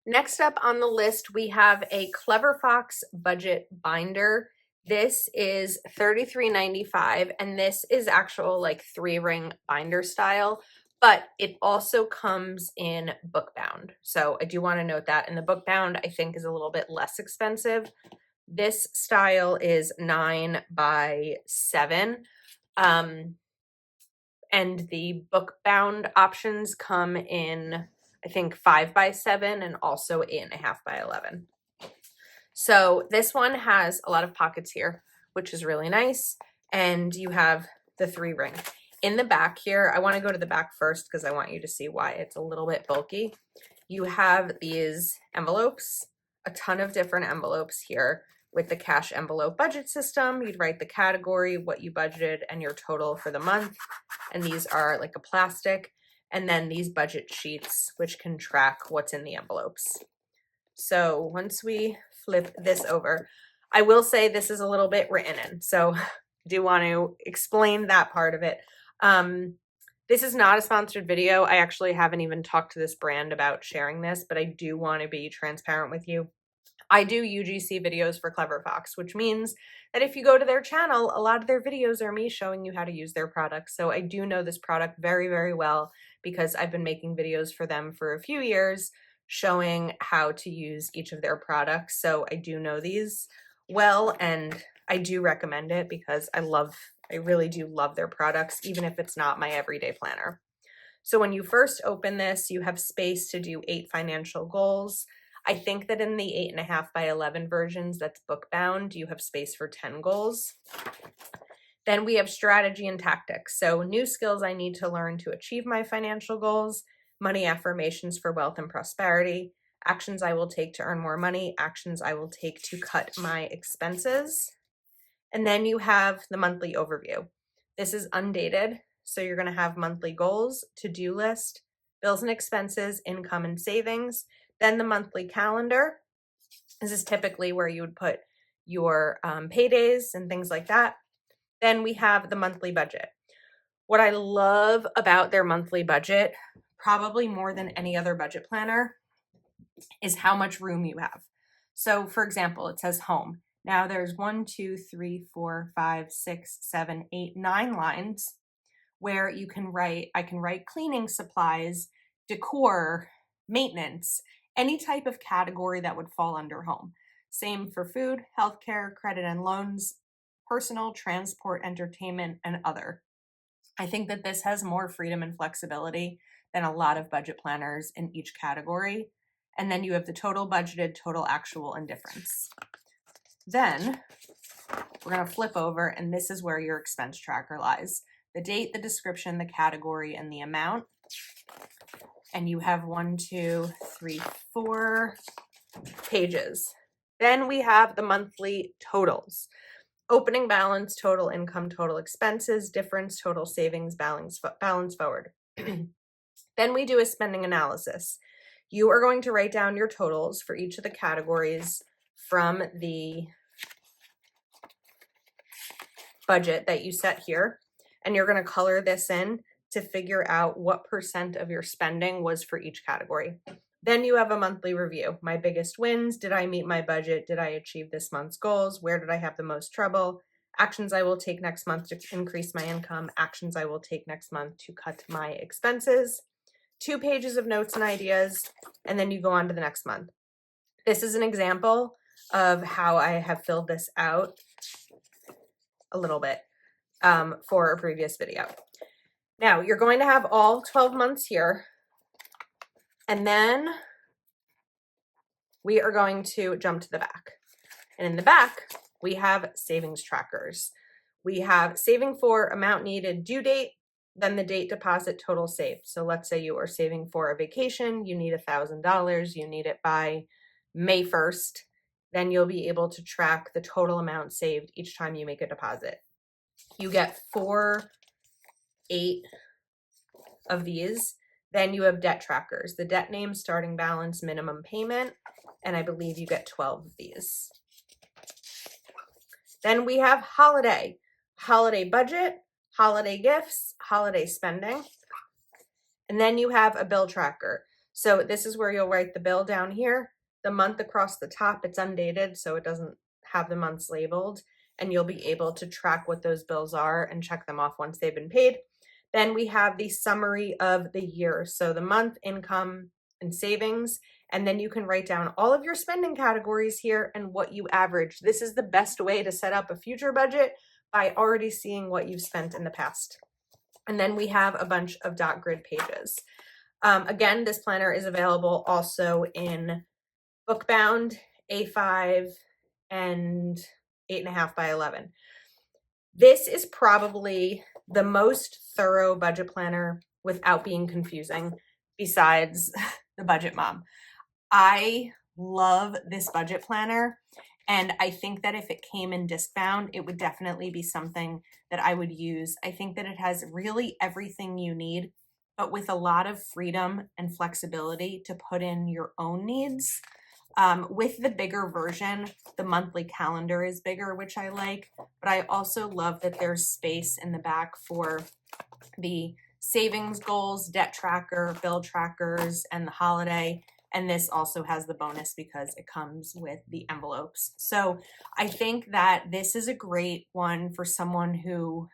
Next up on the list, we have a Clever Fox budget binder. This is $33.95, and this is actual like 3-ring binder style, but it also comes in book bound. So I do want to note that. And the book bound I think is a little bit less expensive. This style is 9 by 7. And the book bound options come in, I think, 5 by 7 and also 8.5 by 11. So this one has a lot of pockets here, which is really nice. And you have the 3-ring. In the back here, I want to go to the back first because I want you to see why it's a little bit bulky. You have these envelopes, a ton of different envelopes here with the cash envelope budget system. You'd write the category, what you budgeted, and your total for the month. And these are like a plastic. And then these budget sheets, which can track what's in the envelopes. So once we flip this over, I will say this is a little bit written in. So I do want to explain that part of it. This is not a sponsored video. I actually haven't even talked to this brand about sharing this, but I do want to be transparent with you. I do UGC videos for Clever Fox, which means that if you go to their channel, a lot of their videos are me showing you how to use their products. So I do know this product very, very well because I've been making videos for them for a few years showing how to use each of their products. So I do know these well, and I do recommend it because I really do love their products, even if it's not my everyday planner. So when you first open this, you have space to do 8 financial goals. I think that in the 8.5 by 11 versions that's book bound, you have space for 10 goals. Then we have strategy and tactics. So new skills I need to learn to achieve my financial goals, money affirmations for wealth and prosperity, actions I will take to earn more money, actions I will take to cut my expenses. And then you have the monthly overview. This is undated. So you're going to have monthly goals, to-do list, bills and expenses, income and savings, then the monthly calendar. This is typically where you would put your paydays and things like that. Then we have the monthly budget. What I love about their monthly budget, probably more than any other budget planner, is how much room you have. So for example, it says home. Now there's 1, 2, 3, 4, 5, 6, 7, 8, 9 lines where I can write cleaning supplies, decor, maintenance, any type of category that would fall under home. Same for food, healthcare, credit and loans, personal, transport, entertainment, and other. I think that this has more freedom and flexibility than a lot of budget planners in each category. And then you have the total budgeted, total actual, and difference. Then we're going to flip over, and this is where your expense tracker lies. The date, the description, the category, and the amount. And you have 1, 2, 3, 4 pages. Then we have the monthly totals. Opening balance, total income, total expenses, difference, total savings, balance forward. Then we do a spending analysis. You are going to write down your totals for each of the categories from the budget that you set here, and you're going to color this in to figure out what % of your spending was for each category. Then you have a monthly review. My biggest wins. Did I meet my budget? Did I achieve this month's goals? Where did I have the most trouble? Actions I will take next month to increase my income. Actions I will take next month to cut my expenses. 2 pages of notes and ideas, and then you go on to the next month. This is an example of how I have filled this out a little bit for a previous video. Now, you're going to have all 12 months here. And then we are going to jump to the back. And in the back, we have savings trackers. We have saving for, amount needed, due date, then the date, deposit, total saved. So let's say you are saving for a vacation, you need $1,000, you need it by May 1st. Then you'll be able to track the total amount saved each time you make a deposit. You get 8 of these. Then you have debt trackers, the debt name, starting balance, minimum payment, and I believe you get 12 of these. Then we have holiday budget, holiday gifts, holiday spending, and then you have a bill tracker. So this is where you'll write the bill down here, the month across the top, it's undated, so it doesn't have the months labeled, and you'll be able to track what those bills are and check them off once they've been paid. Then we have the summary of the year. So the month, income, and savings. And then you can write down all of your spending categories here and what you average. This is the best way to set up a future budget by already seeing what you've spent in the past. And then we have a bunch of dot grid pages. Again, this planner is available also in bookbound, A5, and 8.5 by 11. This is probably the most thorough budget planner without being confusing, besides the Budget Mom. I love this budget planner, and I think that if it came in disc bound, it would definitely be something that I would use. I think that it has really everything you need, but with a lot of freedom and flexibility to put in your own needs. With the bigger version, the monthly calendar is bigger, which I like, but I also love that there's space in the back for the savings goals, debt tracker, bill trackers, and the holiday. And this also has the bonus because it comes with the envelopes. So I think that this is a great one for someone who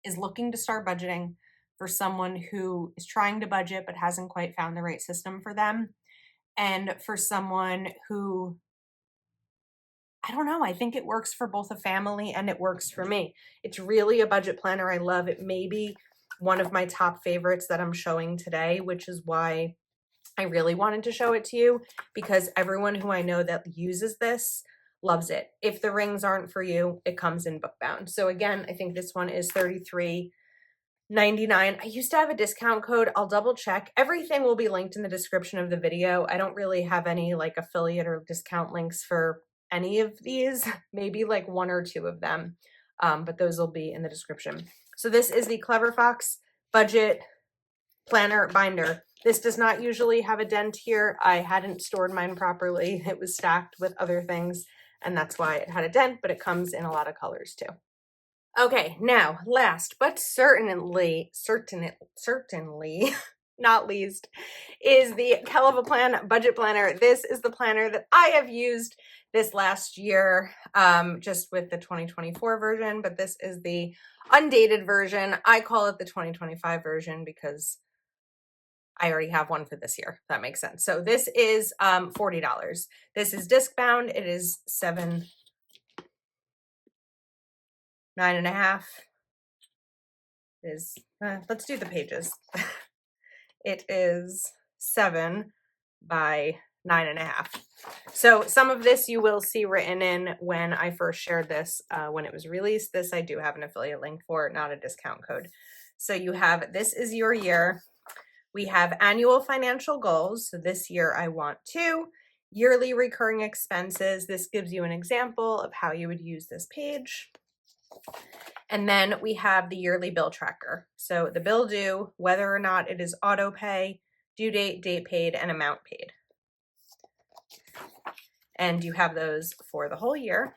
is looking to start budgeting, for someone who is trying to budget but hasn't quite found the right system for them, and for someone who, I don't know, I think it works for both a family and it works for me. It's really a budget planner I love. It may be one of my top favorites that I'm showing today, which is why I really wanted to show it to you, because everyone who I know that uses this loves it. If the rings aren't for you, it comes in bookbound. So again, I think this one is $33.99. I used to have a discount code. I'll double check. Everything will be linked in the description of the video. I don't really have any like affiliate or discount links for any of these, maybe like 1 or 2 of them, but those will be in the description. So this is the Clever Fox Budget Planner Binder. This does not usually have a dent here. I hadn't stored mine properly. It was stacked with other things, and that's why it had a dent, but it comes in a lot of colors too. Okay, now last but certainly not least is the Hell of a Plan Budget Planner. This is the planner that I have used this last year, just with the 2024 version, but this is the undated version. I call it the 2025 version because I already have one for this year. That makes sense. So this is $40. This is disc bound. It is 9.5. is, let's do the pages. It is 7 by 9.5. So some of this you will see written in when I first shared this, when it was released. This I do have an affiliate link for, not a discount code. So you have, this is your year. We have annual financial goals. So this year I want 2. Yearly recurring expenses. This gives you an example of how you would use this page. And then we have the yearly bill tracker. So the bill due, whether or not it is auto pay, due date, date paid, and amount paid. And you have those for the whole year.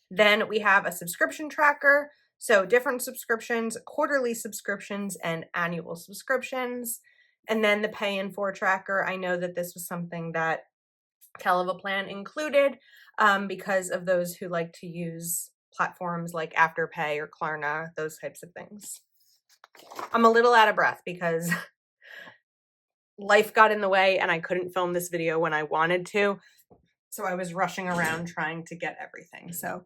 Then we have a subscription tracker. So different subscriptions, quarterly subscriptions, and annual subscriptions. And then the pay in for tracker. I know that this was something that Plan included because of those who like to use platforms like Afterpay or Klarna, those types of things. I'm a little out of breath because life got in the way and I couldn't film this video when I wanted to. So I was rushing around trying to get everything. So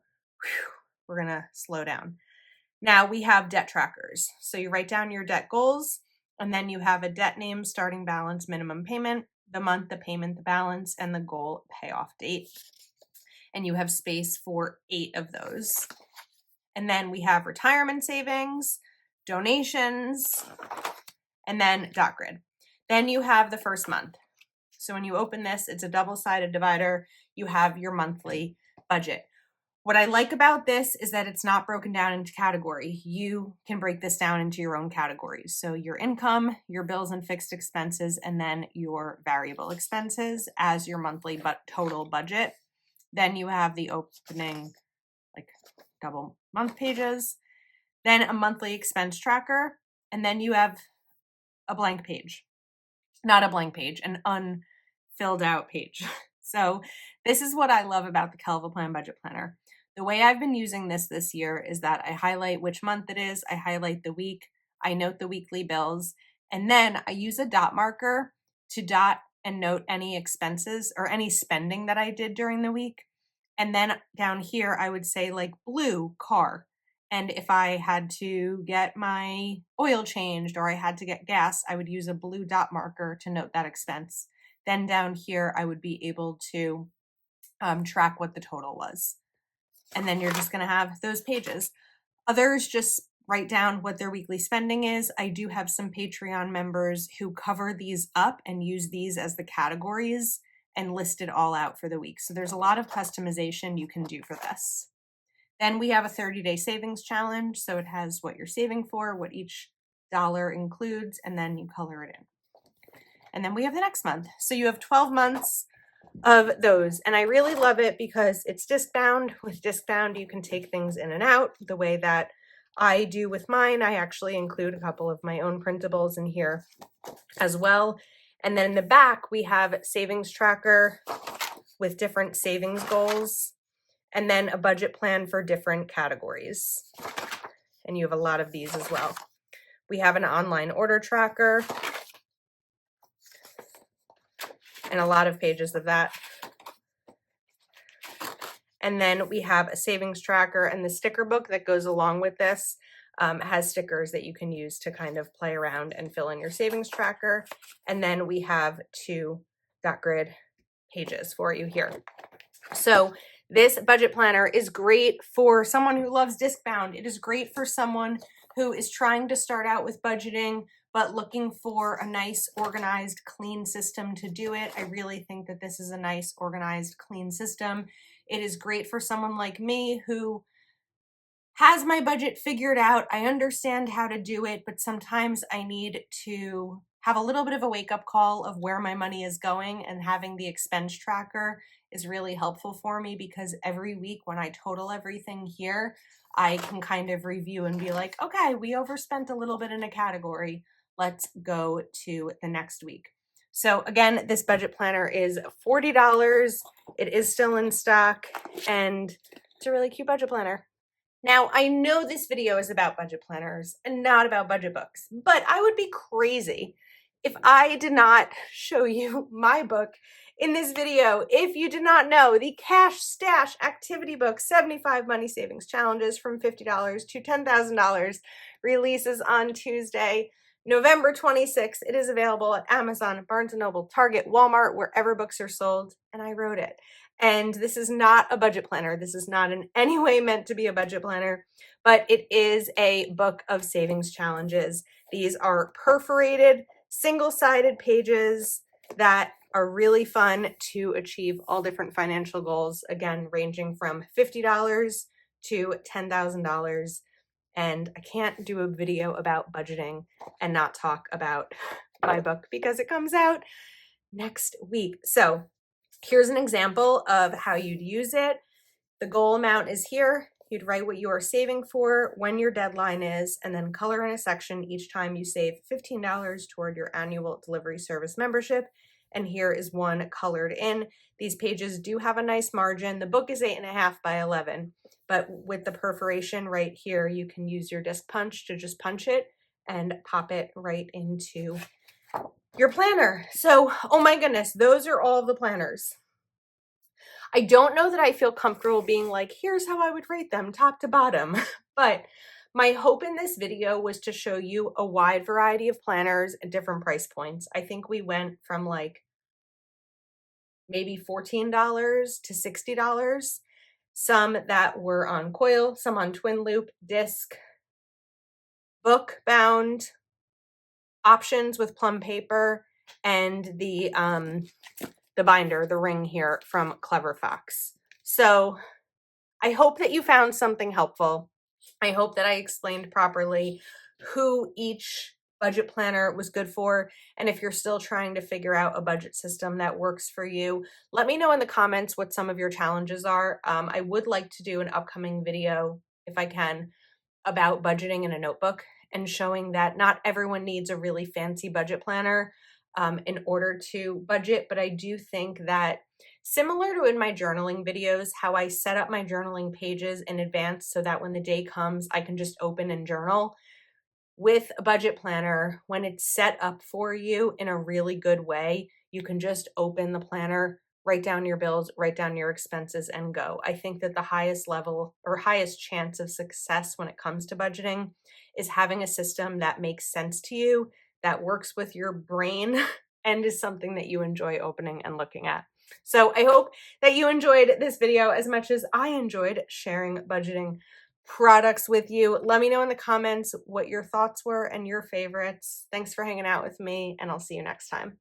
we're going to slow down. Now we have debt trackers. So you write down your debt goals, and then you have a debt name, starting balance, minimum payment, the month, the payment, the balance, and the goal payoff date. And you have space for 8 of those. And then we have retirement savings, donations, and then dot grid. Then you have the first month. So when you open this, it's a double-sided divider. You have your monthly budget. What I like about this is that it's not broken down into category. You can break this down into your own categories. So your income, your bills and fixed expenses, and then your variable expenses as your monthly total budget. Then you have the opening like double month pages, then a monthly expense tracker, and then you have a blank page. Not a blank page, an unfilled out page. So this is what I love about the Plan Budget Planner. The way I've been using this year is that I highlight which month it is, I highlight the week, I note the weekly bills, and then I use a dot marker to dot and note any expenses or any spending that I did during the week. And then down here, I would say like blue, car. And if I had to get my oil changed or I had to get gas, I would use a blue dot marker to note that expense. Then down here, I would be able to track what the total was. And then you're just going to have those pages. Others just write down what their weekly spending is. I do have some Patreon members who cover these up and use these as the categories and list it all out for the week. So there's a lot of customization you can do for this. Then we have a 30-day savings challenge. So it has what you're saving for, what each dollar includes, and then you color it in. And then we have the next month. So you have 12 months of those. And I really love it because it's disc bound. With disc bound, you can take things in and out the way that I do with mine. I actually include a couple of my own printables in here as well. And then in the back, we have savings tracker with different savings goals, and then a budget plan for different categories. And you have a lot of these as well. We have an online order tracker and a lot of pages of that. And then we have a savings tracker, and the sticker book that goes along with this has stickers that you can use to kind of play around and fill in your savings tracker. And then we have 2 dot grid pages for you here. So this budget planner is great for someone who loves disc bound. It is great for someone who is trying to start out with budgeting, but looking for a nice, organized, clean system to do it. I really think that this is a nice, organized, clean system. It is great for someone like me who has my budget figured out. I understand how to do it, but sometimes I need to have a little bit of a wake-up call of where my money is going, and having the expense tracker is really helpful for me because every week when I total everything here, I can kind of review and be like, okay, we overspent a little bit in a category. Let's go to the next week. So again, this budget planner is $40. It is still in stock, and it's a really cute budget planner. Now, I know this video is about budget planners and not about budget books, but I would be crazy if I did not show you my book. in this video. If you did not know, the Cash Stash Activity Book 75 Money Savings Challenges from $50 to $10,000 releases on Tuesday, November 26th. It is available at Amazon, Barnes & Noble, Target, Walmart, wherever books are sold, and I wrote it. And this is not a budget planner. This is not in any way meant to be a budget planner, but it is a book of savings challenges. These are perforated, single-sided pages that are really fun to achieve all different financial goals, again, ranging from $50 to $10,000. And I can't do a video about budgeting and not talk about my book because it comes out next week. So here's an example of how you'd use it. The goal amount is here. You'd write what you are saving for, when your deadline is, and then color in a section each time you save $15 toward your annual delivery service membership. And here is one colored in. These pages do have a nice margin. The book is 8.5 by 11, but with the perforation right here, you can use your disc punch to just punch it and pop it right into your planner. So, oh my goodness, those are all the planners. I don't know that I feel comfortable being like, here's how I would rate them top to bottom, but my hope in this video was to show you a wide variety of planners at different price points. I think we went from like maybe $14 to $60, some that were on coil, some on twin loop, disc, book bound, options with Plum paper, and the binder, the ring here from Clever Fox. So I hope that you found something helpful. I hope that I explained properly who each budget planner was good for. And if you're still trying to figure out a budget system that works for you, let me know in the comments what some of your challenges are. I would like to do an upcoming video, if I can, about budgeting in a notebook and showing that not everyone needs a really fancy budget planner in order to budget. But I do think that, similar to in my journaling videos, how I set up my journaling pages in advance so that when the day comes, I can just open and journal. With a budget planner, when it's set up for you in a really good way, you can just open the planner, write down your bills, write down your expenses, and go. I think that the highest level or highest chance of success when it comes to budgeting is having a system that makes sense to you, that works with your brain, and is something that you enjoy opening and looking at. So I hope that you enjoyed this video as much as I enjoyed sharing budgeting products with you. Let me know in the comments what your thoughts were and your favorites. Thanks for hanging out with me, and I'll see you next time.